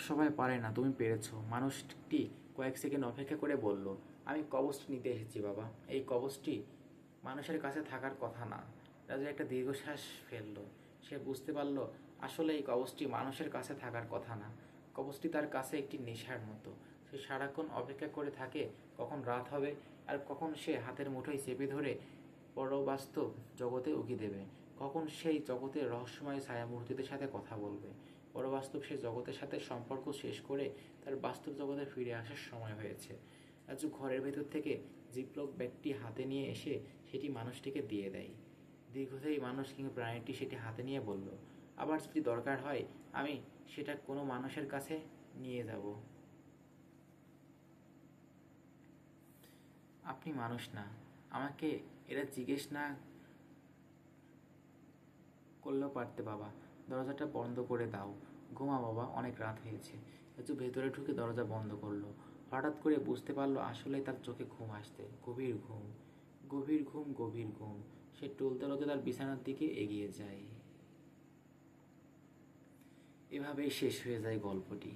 সবাই পারে না, তুমি পেরেছো। মানুষটি কয়েক সেকেন্ড অপেক্ষা করে বলল, আমি কবচটি নিতে এসেছি বাবা। এই কবচটি মানুষের কাছে থাকার কথা না। রাজু একটা দীর্ঘশ্বাস ফেলল। সে বুঝতে পারল আসলে এই কবচটি মানুষের কাছে থাকার কথা না। কবচটি তার কাছে একটি নেশার মতো। সে সারাক্ষণ অপেক্ষা করে থাকে কখন রাত হবে আর কখন সে হাতের মুঠোয় চেপে ধরে পরবাস্তব জগতে উকি দেবে, কখন সেই জগতের রহস্যময় ছায়ামূর্তিদের সাথে কথা বলবে। পরবাস্তব সে জগতের সাথে সম্পর্ক শেষ করে তার বাস্তব জগতে ফিরে আসার সময় হয়েছে। রাজু ঘরের ভেতর থেকে জিপলক ব্যাগটি হাতে নিয়ে এসে সেটি মানুষটিকে দিয়ে দেয়। দীর্ঘদেহী মানুষ কিংবা প্রাণীটি সেটি হাতে নিয়ে বলল, আবার যদি দরকার হয় আমি সেটা কোনো মানুষের কাছে নিয়ে যাব। আপনি মানুষ না, আমাকে এরা জিজ্ঞেস না করলেও পারতে বাবা। দরজাটা বন্ধ করে দাও। ঘুমা বাবা, অনেক রাত হয়েছে। রাজু ভেতরে ঢুকে দরজা বন্ধ করলো। হঠাৎ করে বুঝতে পারলো আসলে তার চোখে ঘুম আসতে। গভীর ঘুম, গভীর ঘুম, গভীর ঘুম। সে টলতে টলতে তার বিছানার দিকে এগিয়ে যায়। এভাবেই শেষ হয়ে যায় গল্পটি।